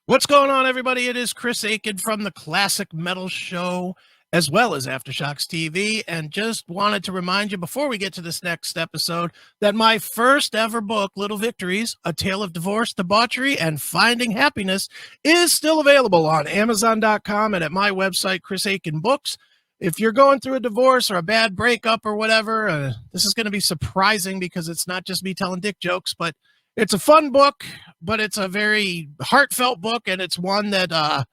What's going on, everybody? It is Chris Aiken from the Classic Metal Show, as well as AFTERSHOCKS TV, and just wanted to remind you before we get to this next episode that my first ever book, Little Victories, A Tale of Divorce, Debauchery, and Finding Happiness, is still available on Amazon.com and at my website, Chris Aiken Books. If you're going through a divorce or a bad breakup or whatever, this is going to be surprising because it's not just me telling dick jokes, but it's a fun book, but it's a very heartfelt book, and it's one that,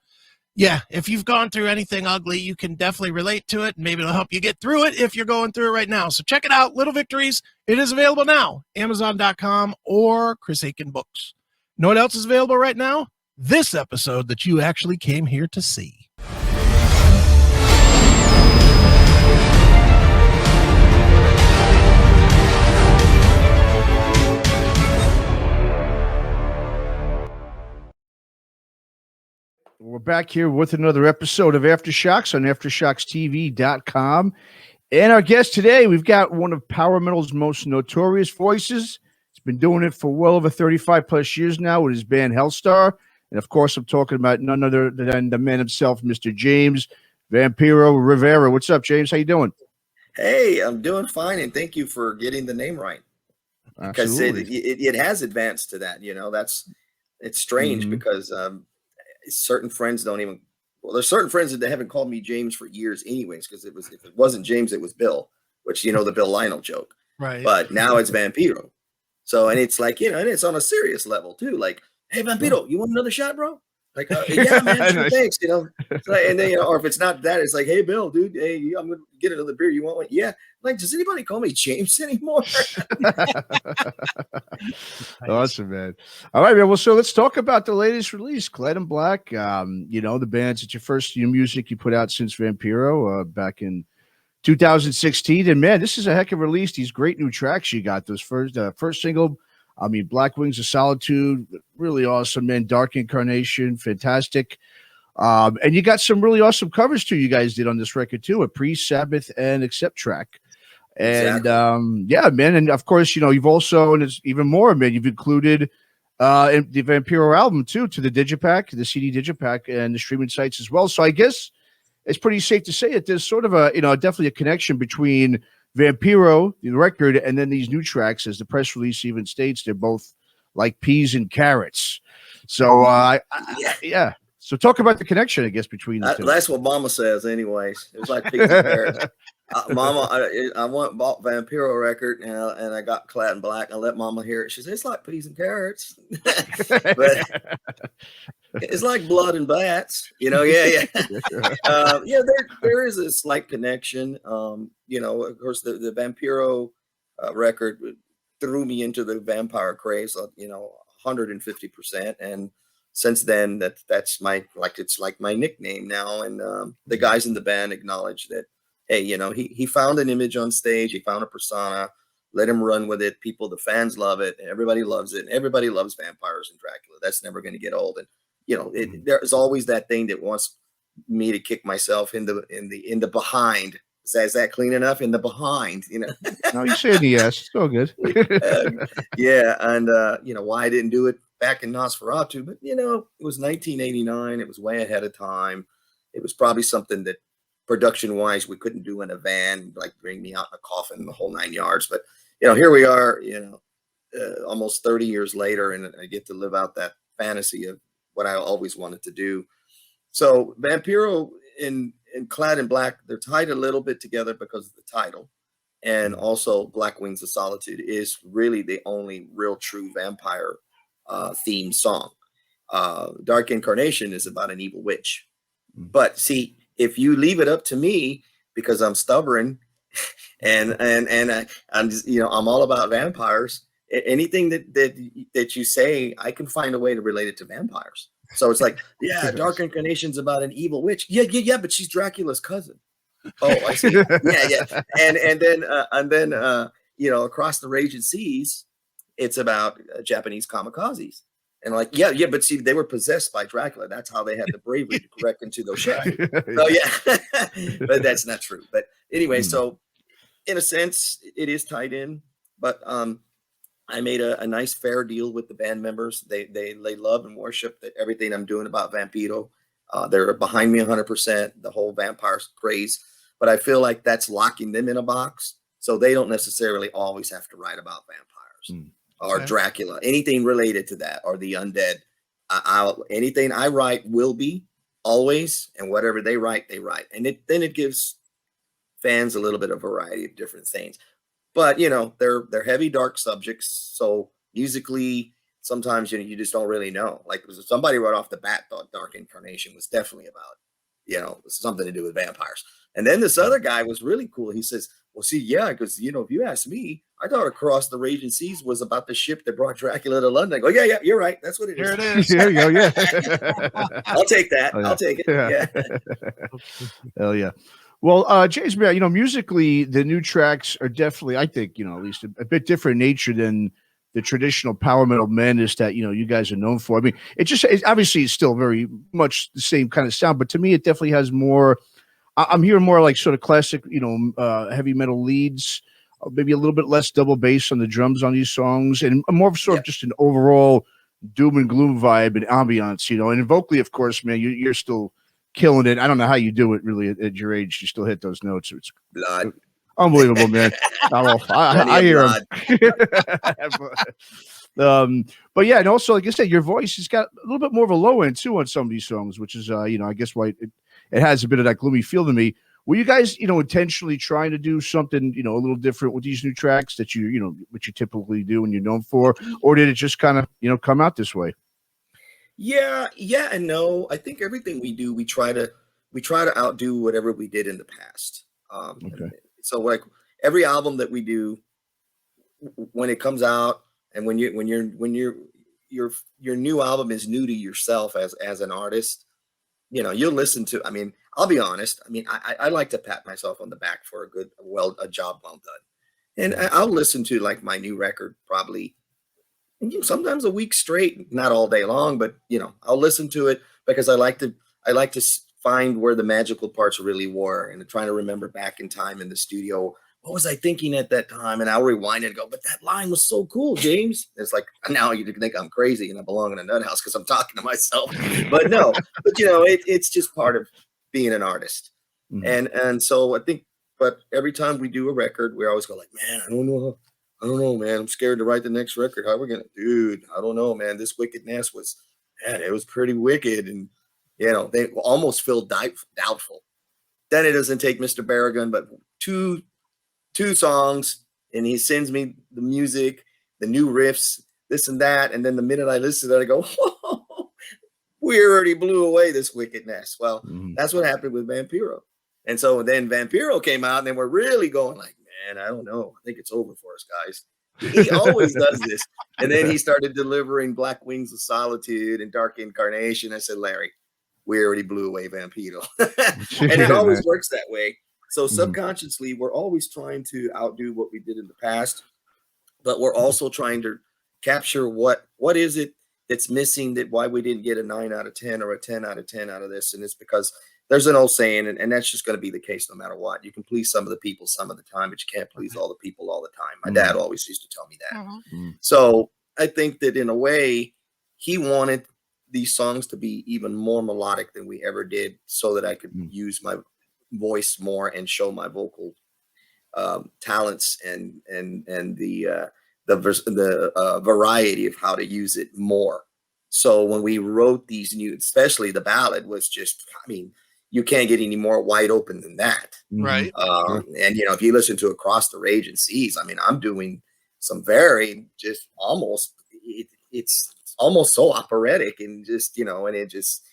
if you've gone through anything ugly, you can definitely relate to it, and maybe it'll help you get through it if you're going through it right now. So check it out, Little Victories. It is available now, Amazon.com or Chris Aiken Books. Know what else is available right now? This episode that you actually came here to see. We're back here with another episode of Aftershocks on AFTERSHOCKSTV.com. And our guest today, we've got one of power metal's most notorious voices. He's been doing it for well over 35 plus years now with his band Helstar. And of course, I'm talking about none other than the man himself, Mr. James Vampiro Rivera. What's up, James? How you doing? Hey, I'm doing fine, and thank you for getting the name right. Because it has advanced to that, it's strange because certain friends don't even, there's certain friends that haven't called me James for years anyways, because if it wasn't James, it was Bill, which, the Bill Lionel joke. Right. But now it's Vampiro. So, and it's like, and it's on a serious level too. Like, hey, Vampiro, you want another shot, bro? Like, yeah, man, sure, thanks, So, and then, or if it's not that, it's like, hey, Bill, dude, hey, I'm going to get another beer. You want one? Yeah. Like, does anybody call me James anymore? Awesome, man. All right, man. Well, so let's talk about the latest release, CLAD in Black. The band's it's your first new music you put out since Vampiro back in 2016. And man, this is a heck of a release. These great new tracks you got. Those first single, Black Wings of Solitude, really awesome, man. Dark Incarnation, fantastic. And you got some really awesome covers too. You guys did on this record too, a Pre-Sabbath and Accept track. And exactly. Man. And of course, you've also, and it's even more, man, you've included the Vampiro album too, to the Digipack, the CD Digipack, and the streaming sites as well. So I guess it's pretty safe to say that there's sort of definitely a connection between Vampiro, the record, and then these new tracks. As the press release even states, they're both like peas and carrots. So yeah. So talk about the connection, I guess, between the two. That's what Mama says, anyways. It's like peas and carrots. Mama, I bought Vampiro record, and I got CLAD in Black. I let Mama hear it. She says, it's like peas and carrots. But it's like blood and bats, there is a slight connection. Of course, the Vampiro record threw me into the vampire craze, 150%. And since then, that's it's like my nickname now. And the guys in the band acknowledge that, hey, he found an image on stage, he found a persona, let him run with it. The fans love it, everybody loves it, and everybody loves vampires and Dracula. That's never going to get old. And there's always that thing that wants me to kick myself in the behind. Is that clean enough? In the behind, No, you said yes. It's all good. Why I didn't do it back in Nosferatu, but it was 1989. It was way ahead of time. It was probably something that production-wise we couldn't do in a van, like bring me out in a coffin, the whole 9 yards. But here we are, almost 30 years later, and I get to live out that fantasy of what I always wanted to do. So Vampiro and CLAD in Black, they're tied a little bit together because of the title. And also Black Wings of Solitude is really the only real true vampire themed song. Dark Incarnation is about an evil witch. But see, if you leave it up to me, because I'm stubborn and I'm all about vampires, anything that you say, I can find a way to relate it to vampires. So it's like, yeah, Dark Incarnation's about an evil witch. Yeah, but she's Dracula's cousin. Oh, I see. Yeah. And then Across the Raging Seas, it's about Japanese kamikazes. And like, yeah, but see, they were possessed by Dracula. That's how they had the bravery to correct into those ships. So yeah, but that's not true. But anyway, so in a sense, it is tied in. But I made a nice fair deal with the band members. They love and worship everything I'm doing about Vampiro. They're behind me 100%, the whole vampire craze. But I feel like that's locking them in a box, so they don't necessarily always have to write about vampires or Dracula, anything related to that, or the undead. Anything I write will be always, and whatever they write, and then it gives fans a little bit of variety of different things. But you know, they're heavy, dark subjects, so musically, sometimes you just don't really know. Like somebody right off the bat thought Dark Incarnation was definitely about something to do with vampires. And then this other guy was really cool. He says, well, see, yeah, because, if you ask me, I thought Across the Raging Seas was about the ship that brought Dracula to London. I go, yeah, you're right. That's what it is. Here it is. There you go. Yeah. I'll take that. Oh, yeah. I'll take it. Yeah. Hell yeah. Well, James, musically, the new tracks are definitely, I think, at least a bit different nature than the traditional power metal madness that, you guys are known for. I mean, it's obviously it's still very much the same kind of sound, but to me, it definitely has more. I'm hearing more like sort of classic, heavy metal leads, maybe a little bit less double bass on the drums on these songs, and more of sort of just an overall doom and gloom vibe and ambiance, And vocally, of course, man, you're still killing it. I don't know how you do it really at your age. You still hit those notes. It's blood. Unbelievable, man. I hear him. But yeah, and also, like I said, your voice has got a little bit more of a low end too on some of these songs, which is, I guess why it has a bit of that gloomy feel to me. Were you guys, intentionally trying to do something, a little different with these new tracks that what you typically do and you're known for, or did it just kind of, come out this way? Yeah, and no. I think everything we do, we try to outdo whatever we did in the past. Okay. So like every album that we do, when it comes out, and when your new album is new to yourself as an artist, you'll listen to. I mean, I'll be honest. I mean, I like to pat myself on the back for a job well done, and I'll listen to like my new record probably, sometimes a week straight, not all day long, but I'll listen to it because I like to find where the magical parts really were, and trying to remember back in time in the studio. What was I thinking at that time? And I'll rewind it and go, but that line was so cool, James. It's like, now you think I'm crazy and I belong in a nut house because I'm talking to myself. But no, it's just part of being an artist. Mm-hmm. And so I think, but every time we do a record, we always go like, man, I don't know, man. I'm scared to write the next record. How are we gonna, dude? I don't know, man. This Wickedness it was pretty wicked, and they almost feel doubtful. Then it doesn't take Mr. Barragan but two songs, and he sends me the music, the new riffs, this and that, and then the minute I listen to it, I go, whoa, we already blew away this Wickedness. Well, that's what happened with Vampiro, and so then Vampiro came out, and then we're really going like, man, I don't know. I think it's over for us, guys. He always does this. And then he started delivering Black Wings of Solitude and Dark Incarnation. I said, Larry, we already blew away Vampiro. And it always works that way. So subconsciously, we're always trying to outdo what we did in the past, but we're also trying to capture what is it that's missing, that why we didn't get a 9 out of 10 or a 10 out of 10 out of this. And it's because there's an old saying, and that's just going to be the case no matter what. You can please some of the people some of the time, but you can't please all the people all the time. My dad always used to tell me that. So I think that in a way, he wanted these songs to be even more melodic than we ever did, so that I could use my voice more and show my vocal talents and the variety of how to use it more. So when we wrote these new, especially the ballad, was just, I mean, you can't get any more wide open than that. Right. And, if you listen to Across the Raging Seas, I mean, I'm doing some very just almost, it's almost so operatic, and just, and it just,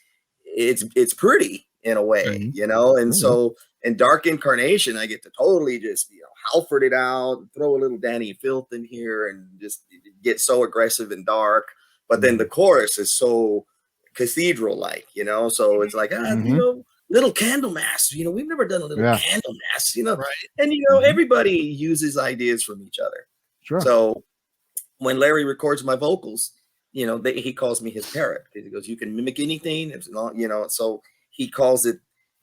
it's pretty in a way, and so in Dark Incarnation, I get to totally just, Halford it out, throw a little Danny Filth in here, and just get so aggressive and dark. But then the chorus is so cathedral-like, so it's like, little candle mass, we've never done a little candle mass, right. And, everybody uses ideas from each other. Sure. So when Larry records my vocals, he calls me his parrot, because he goes, you can mimic anything. It's not, so he calls it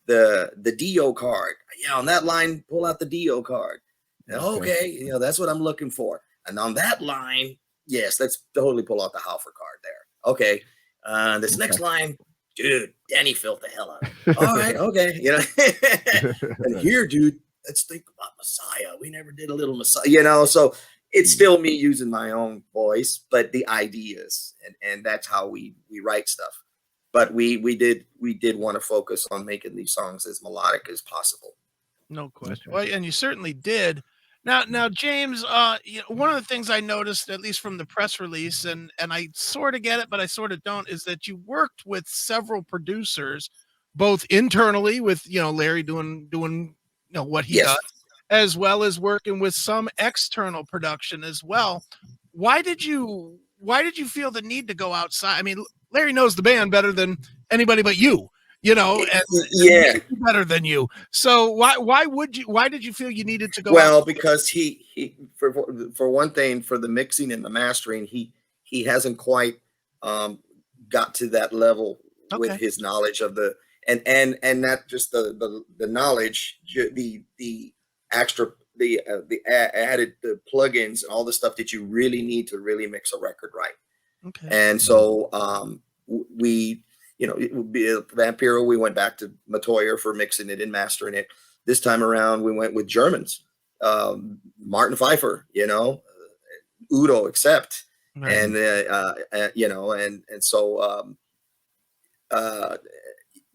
the Dio card. Yeah, on that line, pull out the Dio card. And, okay, that's what I'm looking for. And on that line, yes, let's totally pull out the Halfer card there. Okay. This next line, dude, Danny felt the hell out. All right, okay. You know, and here, dude, let's think about Messiah. We never did a little Messiah, you know, so it's still me using my own voice, but the ideas, and that's how we write stuff. But we did want to focus on making these songs as melodic as possible. No question. Well, and you certainly did. Now, James, you know, one of the things I noticed, at least from the press release, and I sort of get it, but I sort of don't, is that you worked with several producers, both internally with, you know, Larry doing you know what he does, as well as working with some external production as well. Why did you feel the need to go outside? I mean, Larry knows the band better than anybody but you. You know, and better than you. So why did you feel you needed to go? Well, because he for one thing, for the mixing and the mastering, he hasn't quite got to that level with his knowledge of the and not just the knowledge, the extra the added the plugins and all the stuff that you really need to really mix a record right. Okay. And so we, you know, it would be Vampiro. We went back to Matoyer for mixing it and mastering it. This time around, we went with Germans, Martin Pfeiffer, you know, Udo, except, and you know, and so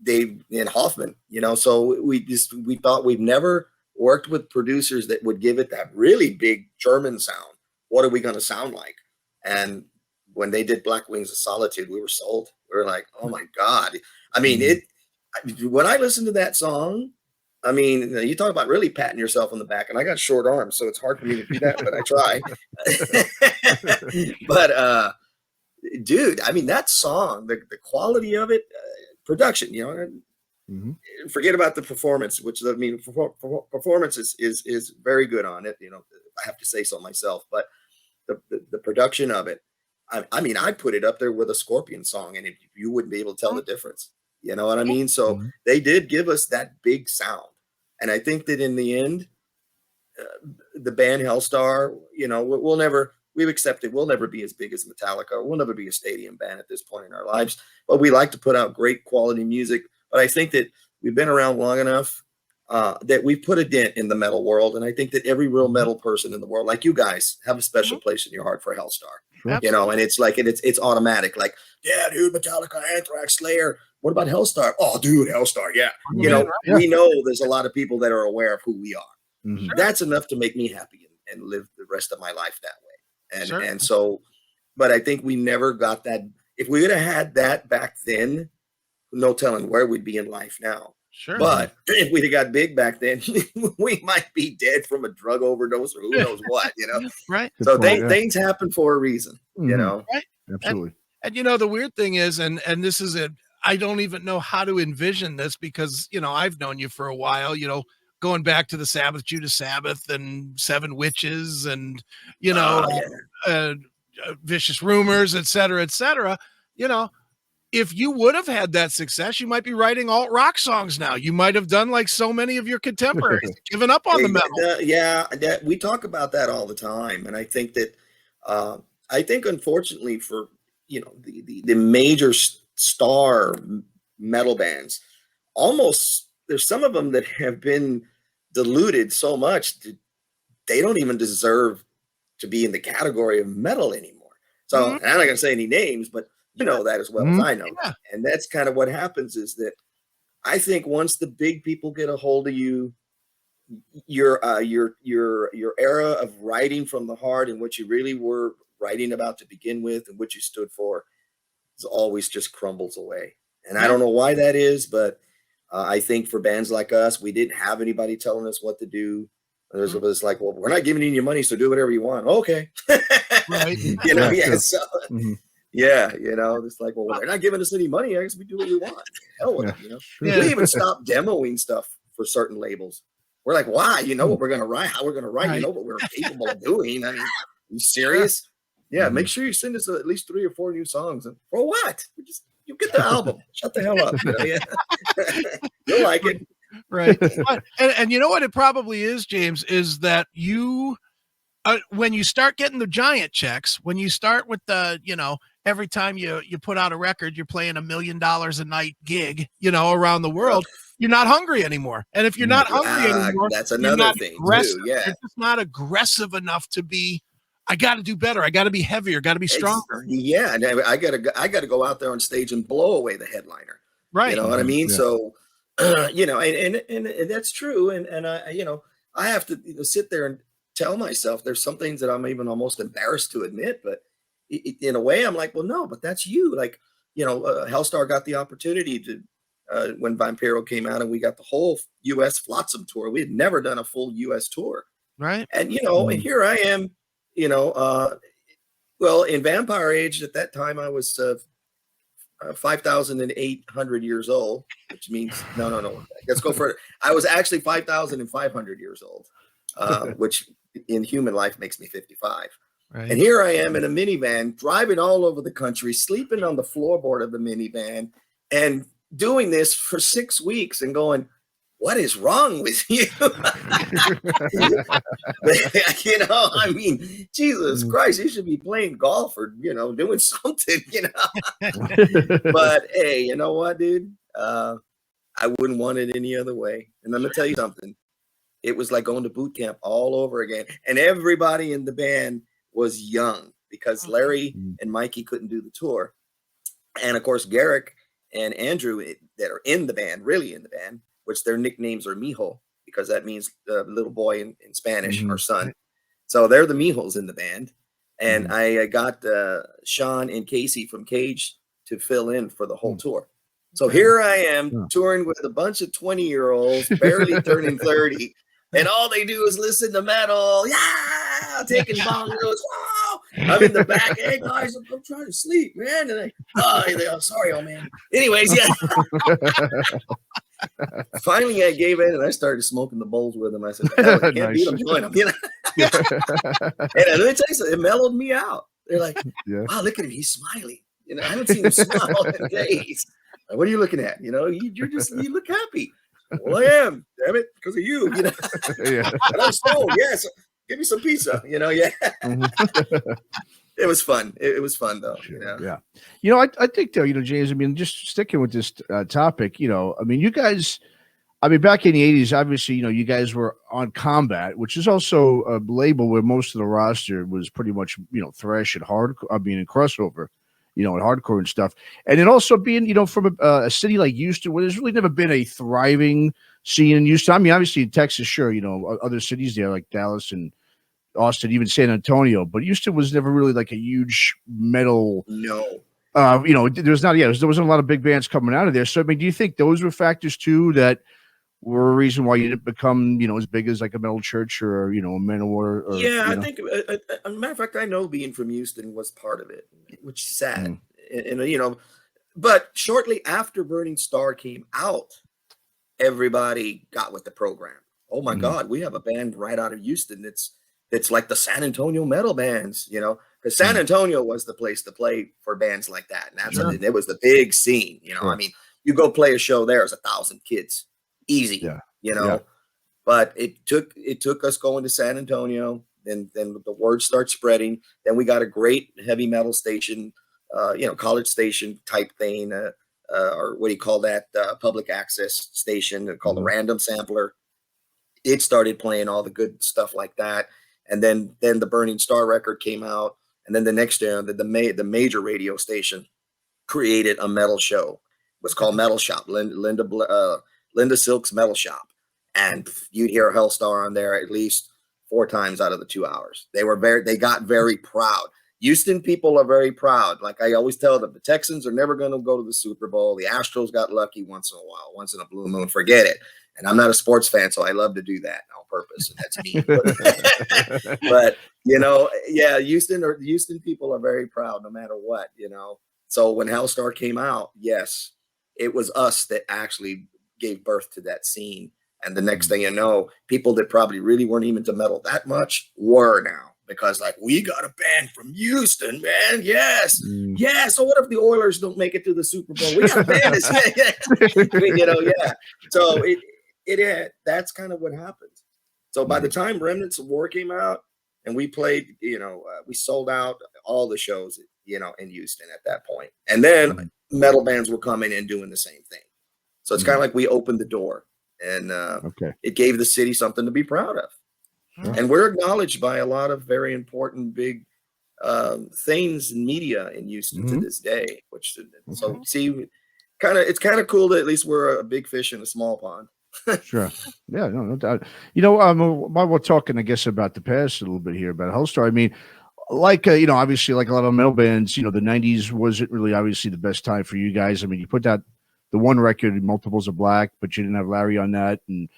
Dave and Hoffman, you know. So we thought we've never worked with producers that would give it that really big German sound. What are we going to sound like? And when they did Black Wings of Solitude, we were sold. We were like, oh my God. I mean, when I listen to that song, I mean, you talk about really patting yourself on the back, and I got short arms, so it's hard for me to do that, but I try. But dude, I mean, that song, the quality of it, production, you know, forget about the performance, which I mean, performance is very good on it. You know, I have to say so myself, but the production of it, I mean, I put it up there with a Scorpion song, and you wouldn't be able to tell the difference. You know what I mean? So they did give us that big sound. And I think that in the end, the band Helstar, you know, we've accepted we'll never be as big as Metallica. We'll never be a stadium band at this point in our lives. But we like to put out great quality music. But I think that we've been around long enough that we've put a dent in the metal world. And I think that every real metal person in the world, like you guys, have a special place in your heart for Helstar. You know, and it's like it's automatic. Like, yeah, dude, Metallica, Anthrax, Slayer. What about Helstar? Oh, dude, Helstar, yeah. You know, we know there's a lot of people that are aware of who we are. That's enough to make me happy and live the rest of my life that way. And so, but I think we never got that. If we would have had that back then, no telling where we'd be in life now. But if we'd have got big back then, we might be dead from a drug overdose or who knows what, you know? So things happen for a reason, you know? Absolutely. And you know, the weird thing is, and this is it, I don't even know how to envision this because, you know, I've known you for a while, you know, going back to the Sabbath, Judas Sabbath and Seven Witches and, you know, Vicious Rumors, et cetera, you know. If you would have had that success, you might be writing alt rock songs now. You might have done like so many of your contemporaries, given up on the metal. We talk about that all the time, and I think that unfortunately for, you know, the major star metal bands, almost there's some of them that have been diluted so much that they don't even deserve to be in the category of metal anymore. So I'm not going to say any names, but you know that as well as I know. And that's kind of what happens is that I think once the big people get a hold of you, your era of writing from the heart and what you really were writing about to begin with and what you stood for is always just crumbles away. And I don't know why that is, but I think for bands like us, we didn't have anybody telling us what to do. There's was like, well, we're not giving you money, so do whatever you want. Okay. You know, so yeah, you know, it's like, well, they're not giving us any money. I guess we do what we want. Hell with it, you know. We even stopped demoing stuff for certain labels. We're like, why? You know what we're gonna write, how we're gonna write, you know what we're capable of doing. I mean, are you serious? Yeah, make sure you send us at least 3 or 4 new songs. And for what? You get the album. Shut the hell up. You know? You'll like it. Right. And you know what it probably is, James, is that you when you start getting the giant checks, when you start with the, every time you put out a record, you're playing $1 million a night gig, around the world. You're not hungry anymore. And if you're not hungry anymore, that's another thing too. Yeah, you're just not aggressive enough to be. I got to do better. I got to be heavier. Got to be stronger. Yeah, and I gotta go out there on stage and blow away the headliner. Right. You know what I mean? Yeah. So, and that's true. And I have to sit there and tell myself there's some things that I'm even almost embarrassed to admit, but in a way I'm like, well, no, but that's you. Like, Helstar got the opportunity to, when Vampiro came out and we got the whole US Flotsam tour. We had never done a full US tour. Right. And, and here I am, well, in Vampire Age at that time, I was 5,800 years old, which means, no, let's go further. I was actually 5,500 years old, which in human life makes me 55. Right. And here I am in a minivan, driving all over the country, sleeping on the floorboard of the minivan, and doing this for 6 weeks and going, what is wrong with you? I mean, Jesus Christ, you should be playing golf or, doing something, But hey, you know what, dude? I wouldn't want it any other way. And I'm going to tell you something. It was like going to boot camp all over again. And everybody in the band was young because Larry and Mikey couldn't do the tour. And of course, Garrick and Andrew that are in the band, really in the band, which their nicknames are Mijo, because that means little boy in Spanish, or son. So they're the Mijos in the band. And I got Sean and Casey from Cage to fill in for the whole tour. So here I am touring with a bunch of 20-year-olds, barely turning 30. And all they do is listen to metal. Yeah, taking bongos. Wow. I'm in the back. Hey, guys, I'm trying to sleep, man. And I'm sorry, old man. Anyways, yeah. Finally, I gave in and I started smoking the bowls with them. I said, hell, I can't beat them, join them. And let me tell you something, it mellowed me out. They're like, wow, look at him. He's smiling. I haven't seen him smile in days. Like, what are you looking at? You look happy. Well, I am, damn it, because of you. And I'm stoned. Yes, give me some pizza. Yeah. It was fun. It was fun though. Yeah. I think though, James, I mean, just sticking with this topic, I mean, you guys, back in the 80s, obviously, you guys were on Combat, which is also a label where most of the roster was pretty much, thrash and hardcore, and crossover, and hardcore and stuff. And then also being, from a city like Houston, where there's really never been a thriving scene in Houston. I mean, obviously in Texas, sure, other cities there like Dallas and Austin, even San Antonio, but Houston was never really like a huge metal. No. There wasn't a lot of big bands coming out of there. So, I mean, do you think those were factors too that were a reason why you didn't become, as big as like a metal church or, a Manowar? Or, I think, as a matter of fact, I know being from Houston was part of it, which is sad. And but shortly after Burning Star came out, everybody got with the program. Oh my God, we have a band right out of Houston it's like the San Antonio metal bands, because San Antonio was the place to play for bands like that. And it was the big scene, I mean, you go play a show there, it's 1,000 kids, easy, but it took us going to San Antonio. Then the word starts spreading. Then we got a great heavy metal station, college station type thing, or what do you call that? Public access station called the Random Sampler. It started playing all the good stuff like that. And then the Burning Star record came out, and then the next year, the major radio station created a metal show. It was called Metal Shop, Linda Silk's Metal Shop, and you'd hear Helstar on there at least 4 times out of the 2 hours. They got very proud. Houston people are very proud. Like I always tell them, the Texans are never going to go to the Super Bowl. The Astros got lucky once in a while, once in a blue moon. Forget it. And I'm not a sports fan, so I love to do that on purpose. And that's me. But Houston people are very proud no matter what, So when Helstar came out, yes, it was us that actually gave birth to that scene. And the next thing you know, people that probably really weren't even into metal that much were now. Because like, we got a band from Houston, man. Yes. Yeah. So what if the Oilers don't make it to the Super Bowl? We got a band. So that's kind of what happened. So by the time Remnants of War came out, and we played, we sold out all the shows, in Houston at that point. And then metal bands were coming and doing the same thing. So it's kind of like we opened the door, and it gave the city something to be proud of. Sure. And we're acknowledged by a lot of very important big things in media in Houston to this day, so see, it's kind of cool that at least we're a big fish in a small pond. Sure. Yeah, no doubt. While we're talking, I guess, about the past a little bit here about Helstar, I mean, like, obviously, like a lot of metal bands, the 90s wasn't really obviously the best time for you guys. I mean, you put out the one record, Multiples of Black, but you didn't have Larry on that. And,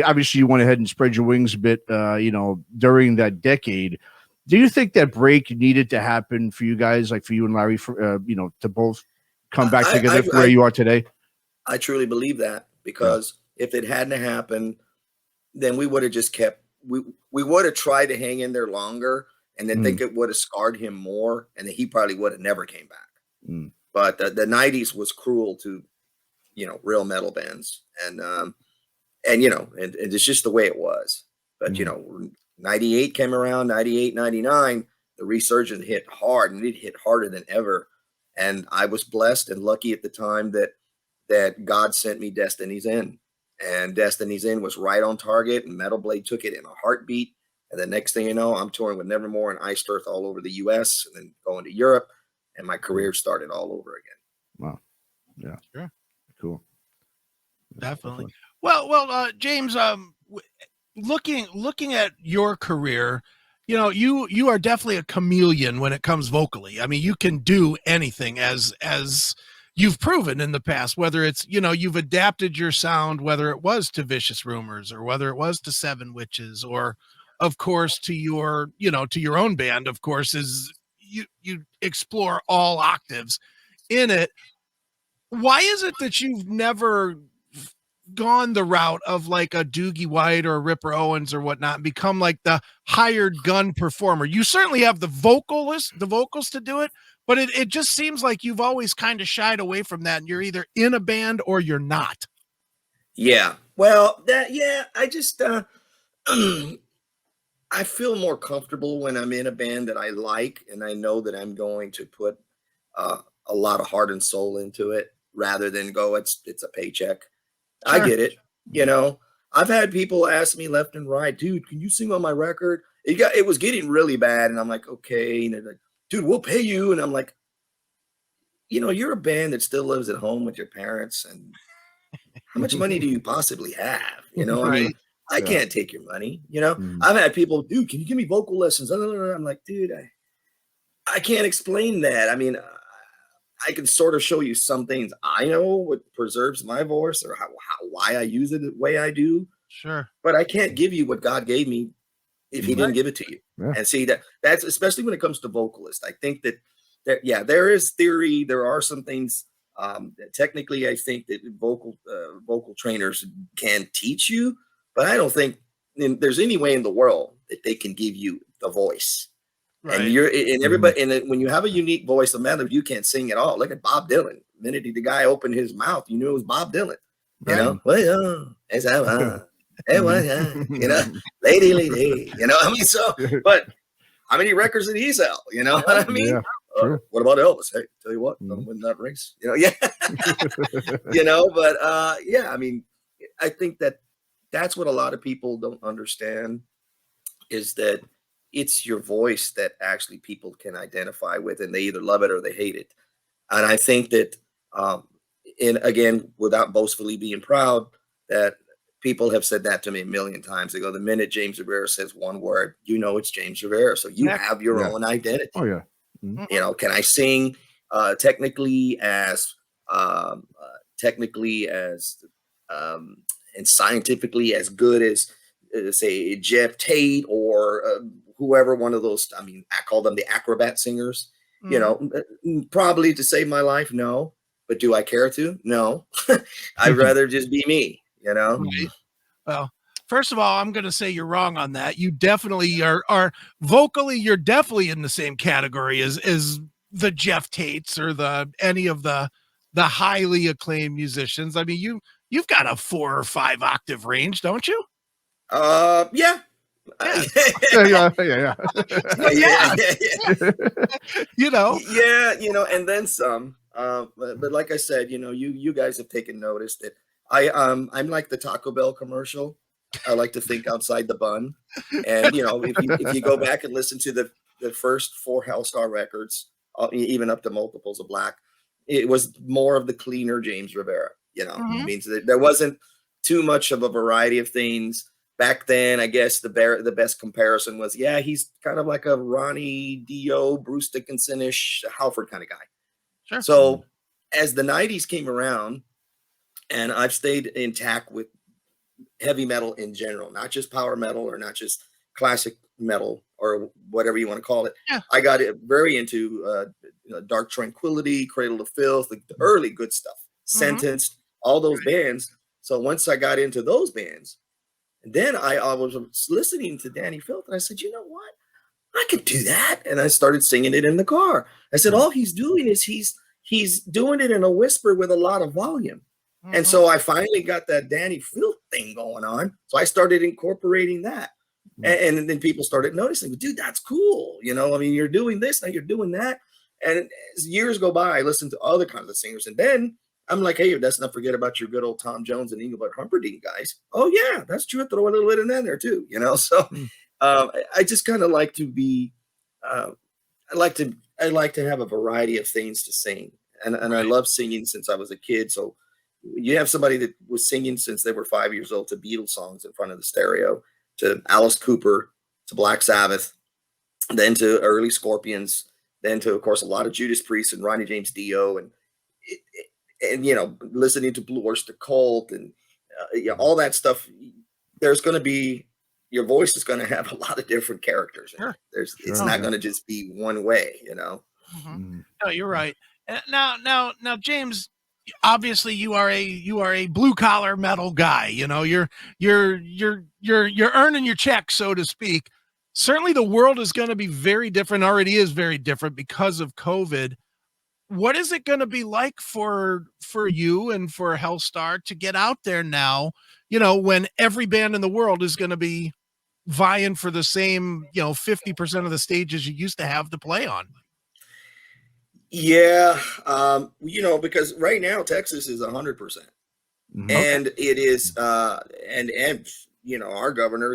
obviously you went ahead and spread your wings a bit, during that decade. Do you think that break needed to happen for you guys, like for you and Larry, for, to both come back together for where you are today? I truly believe that, because if it hadn't happened, then we would have just we would have tried to hang in there longer, and then think it would have scarred him more, and then he probably would have never came back. But the 90s was cruel to, real metal bands. And it's just the way it was. But, 98 came around, 98, 99, the resurgence hit hard, and it hit harder than ever. And I was blessed and lucky at the time that God sent me Destiny's End. And Destiny's End was right on target, and Metal Blade took it in a heartbeat. And the next thing you know, I'm touring with Nevermore and Iced Earth all over the U.S. and then going to Europe, and my career started all over again. Wow. Yeah. Sure. Cool. Definitely. Well, James, looking at your career, you are definitely a chameleon when it comes vocally. I mean, you can do anything, as you've proven in the past, whether it's, you've adapted your sound, whether it was to Vicious Rumors or whether it was to Seven Witches, or of course to your, to your own band, of course, is you explore all octaves in it. Why is it that you've never gone the route of like a Doogie White or a Ripper Owens or whatnot and become like the hired gun performer? You certainly have the vocals to do it, but it just seems like you've always kind of shied away from that, and you're either in a band or you're not. Yeah. Well, I just, I feel more comfortable when I'm in a band that I like, and I know that I'm going to put a lot of heart and soul into it, rather than go, it's a paycheck. Sure. I get it. I've had people ask me left and right, dude, can you sing on my record? It was getting really bad. And I'm like, okay. And they're like, dude, we'll pay you. And I'm like, you're a band that still lives at home with your parents. And how much money do you possibly have? Right. I mean, I can't take your money. I've had people, dude, can you give me vocal lessons? I'm like, dude, I can't explain that. I mean, I can sort of show you some things I know what preserves my voice, or why I use it the way I do. Sure. But I can't give you what God gave me if he didn't give it to you. Yeah. And see, that's especially when it comes to vocalists. I think that there is theory. There are some things that technically I think that vocal trainers can teach you, but I don't think there's any way in the world that they can give you the voice. Right. And everybody, and when you have a unique voice, no matter if you can't sing at all. Look at Bob Dylan. The minute the guy opened his mouth, you knew it was Bob Dylan. Well, lady, I mean, so, but how many records did he sell? You know what I mean? Yeah, sure. What about Elvis? Hey, tell you what, don't win that race. But I mean, I think that's what a lot of people don't understand, is that it's your voice that actually people can identify with, and they either love it or they hate it. And I think that, and again, without boastfully being proud, that people have said that to me a million times. They go, the minute James Rivera says one word, it's James Rivera. So you have your own identity. Oh yeah. Mm-hmm. Can I sing technically as and scientifically as good as say Jeff Tate or whoever, one of those? I mean, I call them the acrobat singers. Probably to save my life, no. But do I care to? No. I'd rather just be me. Right. Well, first of all, I'm going to say you're wrong on that. You definitely are vocally. You're definitely in the same category as the Jeff Tates or any of the highly acclaimed musicians. I mean, you've got a 4 or 5 octave range, don't you? Yeah. Yeah. You know, Yeah, and then some. But like I said, you guys have taken notice that I'm like the Taco Bell commercial. I like to think outside the bun, and if you go back and listen to the first 4 Helstar records, even up to Multiples of Black, it was more of the cleaner James Rivera. It means that there wasn't too much of a variety of things. Back then, I guess the best comparison was, he's kind of like a Ronnie Dio, Bruce Dickinson-ish, Halford kind of guy. Sure. So as the 90s came around, and I've stayed intact with heavy metal in general, not just power metal or not just classic metal or whatever you want to call it. Yeah. I got very into Dark Tranquility, Cradle of Filth, the early good stuff, Sentenced, all those bands. So once I got into those bands, then I was listening to Danny Filth, and I said, you know what? I could do that. And I started singing it in the car. I said, all he's doing is he's doing it in a whisper with a lot of volume. And so I finally got that Danny Filth thing going on. So I started incorporating that. And then people started noticing, dude, that's cool. You're doing this, now you're doing that. And as years go by, I listened to other kinds of singers. And then I'm like, hey, let's not forget about your good old Tom Jones and Engelbert Humperdinck guys. Oh, yeah, that's true. Throw a little bit in there, too. So I just kind of like to be I like to have a variety of things to sing. And I love singing since I was a kid. So you have somebody that was singing since they were 5 years old to Beatles songs in front of the stereo, to Alice Cooper, to Black Sabbath, then to early Scorpions, then to, of course, a lot of Judas Priest and Ronnie James Dio, and listening to Blue Oyster Cult and all that stuff. There's going to be, your voice is going to have a lot of different characters. Sure. It's not going to just be one way, No, you're right. Now, James, obviously you are a blue collar metal guy. You're earning your check, so to speak. Certainly the world is going to be very different, already is very different because of COVID. What is it going to be like for you and for Helstar to get out there now, when every band in the world is going to be vying for the same, 50% of the stages you used to have to play on? Yeah. Because right now Texas is 100%. And it is, and our governor,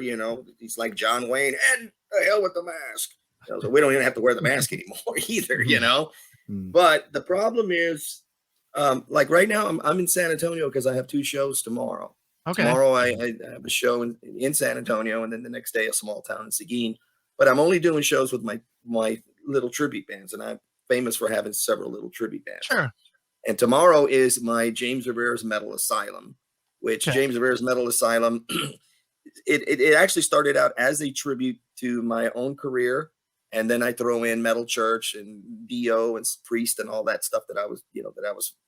he's like John Wayne, and the hell with the mask. So we don't even have to wear the mask anymore either, But the problem is, like right now, I'm in San Antonio because I have 2 shows tomorrow. Okay. Tomorrow I have a show in San Antonio, and then the next day a small town in Seguin. But I'm only doing shows with my little tribute bands, and I'm famous for having several little tribute bands. Sure. And tomorrow is my James Rivera's Metal Asylum, which James Rivera's Metal Asylum, it actually started out as a tribute to my own career. And then I throw in Metal Church and Dio and Priest and all that stuff that I was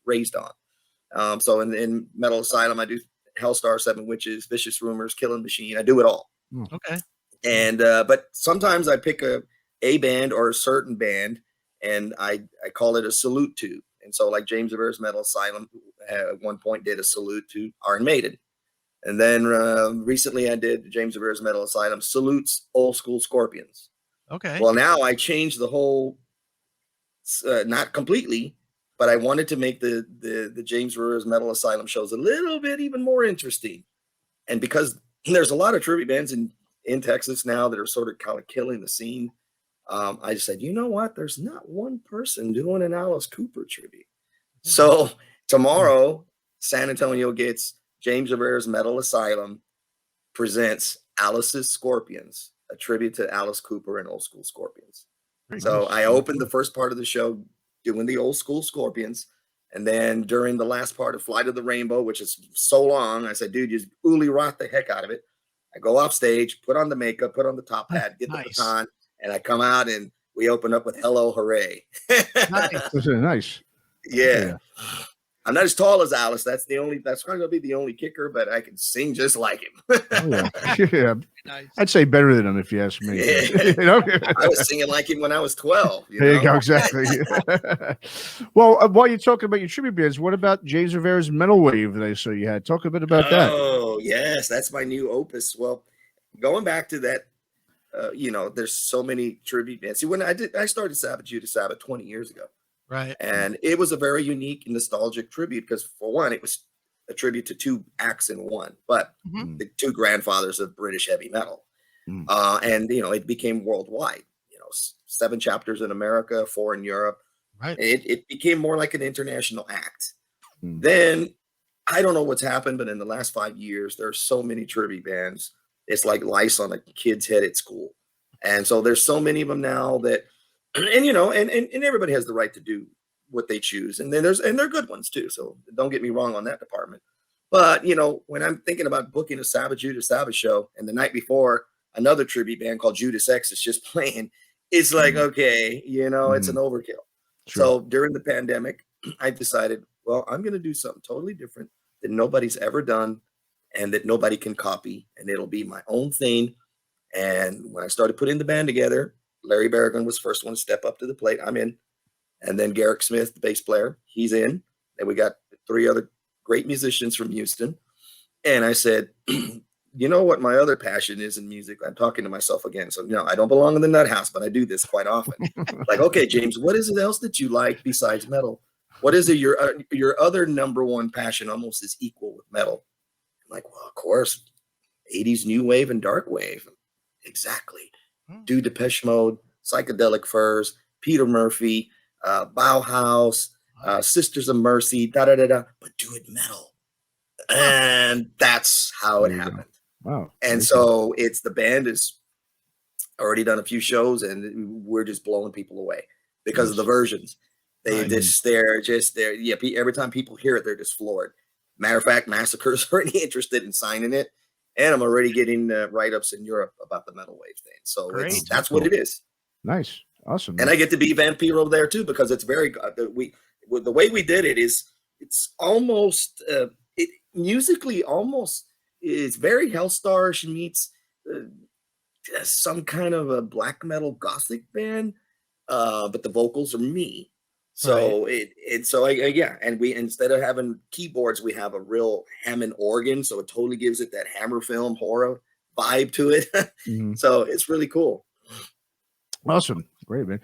raised on. So in Metal Asylum, I do Helstar, 7 Witches, Vicious Rumors, Killing Machine. I do it all. Okay. And but sometimes I pick a band or a certain band, and I call it a salute to. And so like James Rivera's Metal Asylum at one point did a salute to Iron Maiden. And then recently I did James Rivera's Metal Asylum salutes old school Scorpions. Okay. Well, now I changed the whole, not completely, but I wanted to make the James Rivera's Metal Asylum shows a little bit even more interesting. And because there's a lot of tribute bands in Texas now that are sort of kind of killing the scene, I just said, you know what? There's not one person doing an Alice Cooper tribute. So tomorrow, San Antonio gets James Rivera's Metal Asylum presents Alice's Scorpions, a tribute to Alice Cooper and old school Scorpions. So I opened the first part of the show doing the old school Scorpions. And then during the last part of Flight of the Rainbow, which is so long, I said, dude, just Uli rock the heck out of it. I go off stage, put on the makeup, put on the top hat, get the baton, and I come out and we open up with Hello, Hooray. Nice. Yeah. I'm not as tall as Alice. That's going to be the only kicker, but I can sing just like him. Yeah. Nice. I'd say better than him if you ask me. Yeah. I was singing like him when I was 12. There you go. Exactly. Well, while you're talking about your tribute bands, what about James Rivera's Metal Wave that I saw you had? Talk a bit about that. Oh, yes. That's my new opus. Well, going back to that you know, there's so many tribute bands. See, when I started Judas Sabbath 20 years ago, Right. and it was a very unique, nostalgic tribute because, for one, it was a tribute to two acts in one, but Mhm. the two grandfathers of British heavy metal. Mm. And, you know, it became worldwide, you know, 7 chapters in America, 4 in Europe. Right. It became more like an international act. Mm. Then I don't know what's happened, but in the last 5 years, there's so many tribute bands. It's like lice on a kid's head at school. And so there's so many of them now that, and, you know, and everybody has the right to do what they choose. And then they're good ones too. So don't get me wrong on that department. But, you know, when I'm thinking about booking a Judas Sabbath show and the night before another tribute band called Judas X is just playing, it's like, okay, you know, it's an overkill. Sure. So during the pandemic, I decided, well, I'm going to do something totally different that nobody's ever done and that nobody can copy. And it'll be my own thing. And when I started putting the band together, Larry Berrigan was the first one to step up to the plate. I'm in. And then Garrick Smith, the bass player, he's in. And we got 3 other great musicians from Houston. And I said, you know what my other passion is in music? I'm talking to myself again. So, no, I don't belong in the nut house, but I do this quite often. Like, okay, James, what is it else that you like besides metal? What is it? Your other number one passion almost is equal with metal. I'm like, well, of course, 80s new wave and dark wave. Exactly. Do Depeche Mode, Psychedelic Furs, Peter Murphy, Bauhaus, Sisters of Mercy, but do it metal. And that's how it happened. Wow. And so the band has already done a few shows and we're just blowing people away because of the versions. They're just there. Yeah. Every time people hear it, they're just floored. Matter of fact, Massacre's already interested in signing it. And I'm already getting write-ups in Europe about the metal wave thing. So that's what it is. Nice. Awesome. And I get to be Vampiro there too, because it's very, the way we did it is it's almost, musically almost is very Hellstarish meets some kind of a black metal gothic band. But the vocals are me. So and we, instead of having keyboards, we have a real Hammond organ. So it totally gives it that Hammer film horror vibe to it. So it's really cool. Awesome. Great, man.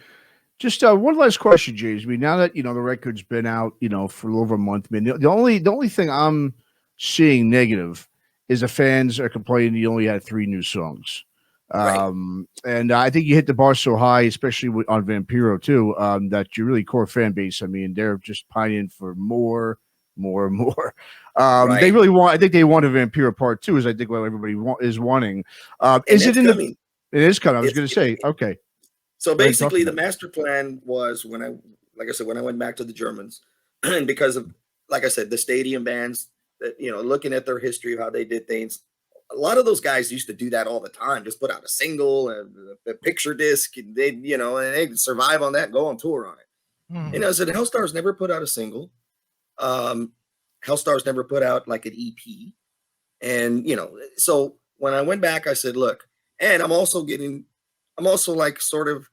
Just one last question, James. I mean, now that, you know, the record's been out, you know, for a little over a month, I mean, the only thing I'm seeing negative is the fans are complaining you only had 3 new songs. And I think you hit the bar so high, especially on Vampiro too, that your really core fan base, I mean, they're just pining for more. They really want, I think they want a Vampiro part 2, is I think what everybody is wanting. Is it coming? It is coming. I was going to say, okay. So basically the master plan was when I went back to the Germans, and because of, like I said, the stadium bands that, you know, looking at their history of how they did things, a lot of those guys used to do that all the time. Just put out a single and a picture disc, and they'd survive on that and go on tour on it. You know, so Hellstar's never put out a single. Hellstar's never put out like an EP. And, you know, so when I went back, I said, look, and I'm also like sort of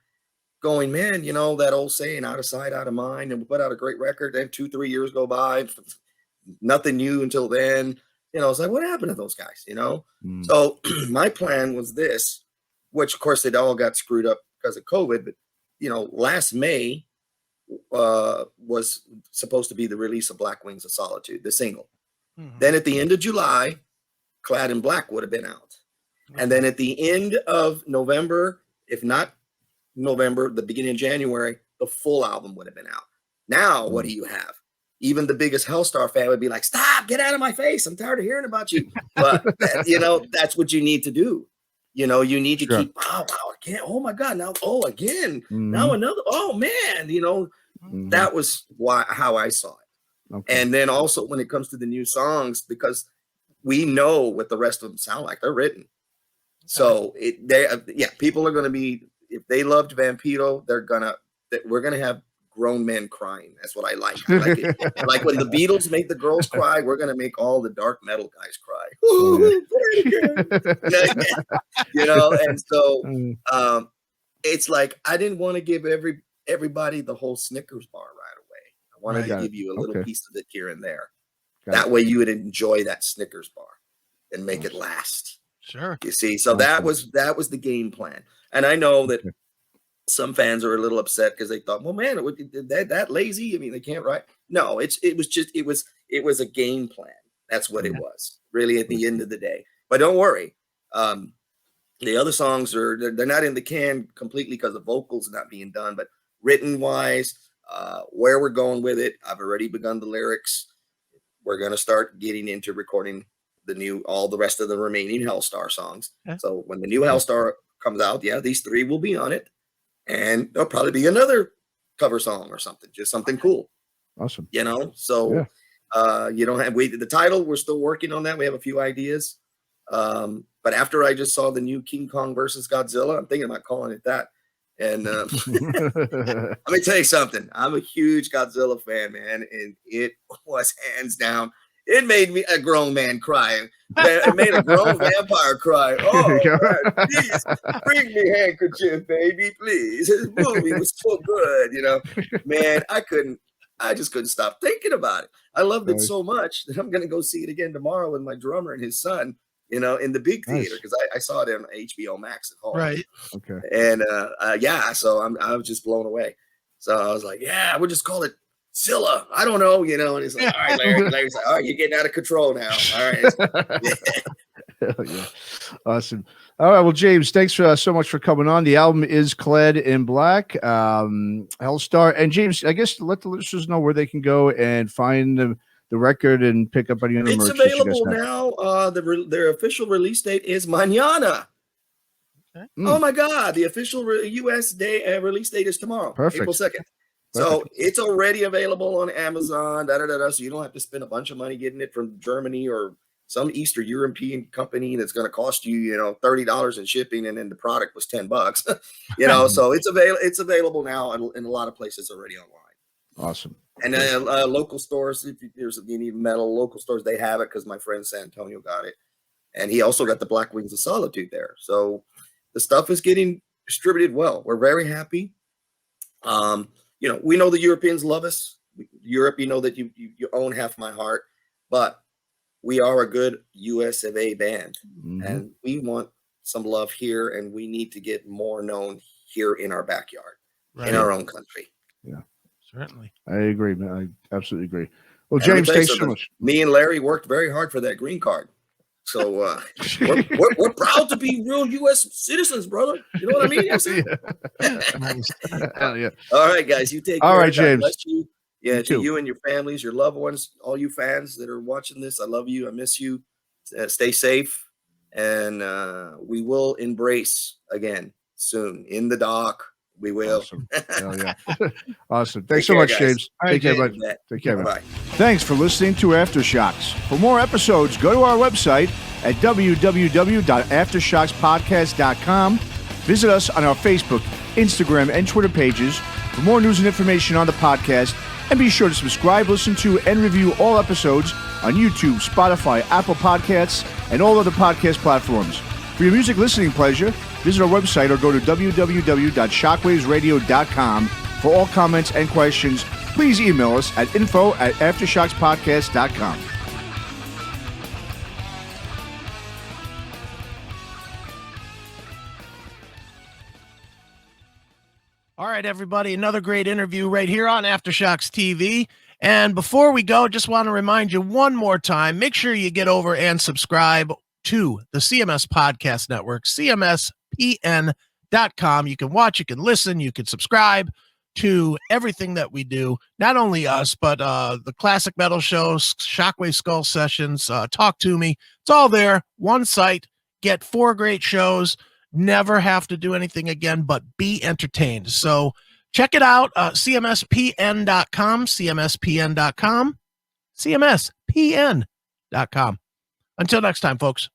going, man, you know, that old saying, out of sight, out of mind, and we put out a great record, then 2-3 years go by, nothing new until then. You know, it's like, what happened to those guys, you know? So my plan was this, which of course it all got screwed up because of COVID, but, you know, last May was supposed to be the release of Black Wings of Solitude, the single. Then at the end of July, Clad in Black would have been out. And then at the end of November, if not November, the beginning of January, the full album would have been out. Now, what do you have? Even the biggest Hellstar fan would be like, stop, get out of my face. I'm tired of hearing about you. But, you know, that's what you need to do. You know, you need to keep, again. Oh my God. Now, again. Now another, man, you know, that was how I saw it. Okay. And then also when it comes to the new songs, because we know what the rest of them sound like, they're written. So people are going to be, if they loved Vampiro, we're going to have grown men crying. That's what I like. I like it. Like when the Beatles make the girls cry, we're going to make all the dark metal guys cry. You know, and so it's like, I didn't want to give everybody the whole Snickers bar right away. I wanted to give you a little piece of it here and there. That way you would enjoy that Snickers bar and make it last. Sure. You see, so that was the game plan. And I know that some fans are a little upset because they thought, well, man, that lazy. I mean, they can't write. No, it was a game plan. That's what it was, really, at the end of the day. But don't worry. The other songs they're not in the can completely because the vocals not being done, but written wise, where we're going with it, I've already begun the lyrics. We're gonna start getting into recording all the rest of the remaining Helstar songs. Okay. So when the new Helstar comes out, these 3 will be on it, and there'll probably be another cover song or something, just something cool. Awesome. So you don't have the title. We're still working on that. We have a few ideas. But after I just saw the new King Kong versus Godzilla, I'm thinking about calling it that. And let me tell you something. I'm a huge Godzilla fan, man, and it was hands down. It made me a grown man cry. It made a grown vampire cry. Oh, man, please bring me handkerchief, baby, please. This movie was so good, Man, I just couldn't stop thinking about it. I loved it so much that I'm going to go see it again tomorrow with my drummer and his son. In the big theater, because I saw it on HBO Max at home. Right. Okay. And so I was just blown away. So I was like, we'll just call it Zilla. I don't know, And he's like, all right, Larry. Larry's like, all right, you're getting out of control now. All right. Yeah. Awesome. All right. Well, James, thanks so much for coming on. The album is Clad in Black, Helstar. And James, I guess let the listeners know where they can go and find the record and pick up any other merch. It's available now. Their official release date is mañana. Okay. Oh my God! The official U.S. day release date is tomorrow, April 2nd. So it's already available on Amazon. So you don't have to spend a bunch of money getting it from Germany or some Eastern European company that's going to cost you, $30 in shipping, and then the product was $10. So it's available now in a lot of places already online. Awesome. And local stores, if you need metal, local stores, they have it because my friend San Antonio got it. And he also got the Black Wings of Solitude there. So the stuff is getting distributed well. We're very happy. We know the Europeans love us. Europe, that you own half my heart. But we are a good US of A band. Mm-hmm. And we want some love here. And we need to get more known here in our backyard, in our own country. Yeah. Certainly. I agree, man. I absolutely agree. Well, James, thanks so much. Me and Larry worked very hard for that green card. So we're proud to be real U.S. citizens, brother. You know what I mean? Hell yeah. All right, guys. You take care. All right, James. To you and your families, your loved ones, all you fans that are watching this, I love you. I miss you. Stay safe. And we will embrace again soon in the dock. We will. Awesome. Hell yeah. Awesome. Thanks so much, guys. James. Take care, bud. Take care, bye. Thanks for listening to Aftershocks. For more episodes, go to our website at www.aftershockspodcast.com. Visit us on our Facebook, Instagram, and Twitter pages for more news and information on the podcast. And be sure to subscribe, listen to, and review all episodes on YouTube, Spotify, Apple Podcasts, and all other podcast platforms. For your music listening pleasure, visit our website or go to www.shockwavesradio.com. For all comments and questions, please email us at info@aftershockspodcast.com. All right, everybody, another great interview right here on AFTERSHOCKS TV. And before we go, just want to remind you one more time, make sure you get over and subscribe to the CMS Podcast Network, cmspn.com. You can watch, you can listen, you can subscribe to everything that we do. Not only us, but the classic metal shows, Shockwave Skull Sessions, Talk to Me. It's all there. One site. Get 4 great shows. Never have to do anything again, but be entertained. So check it out. cmspn.com, cmspn.com, cmspn.com. Until next time, folks.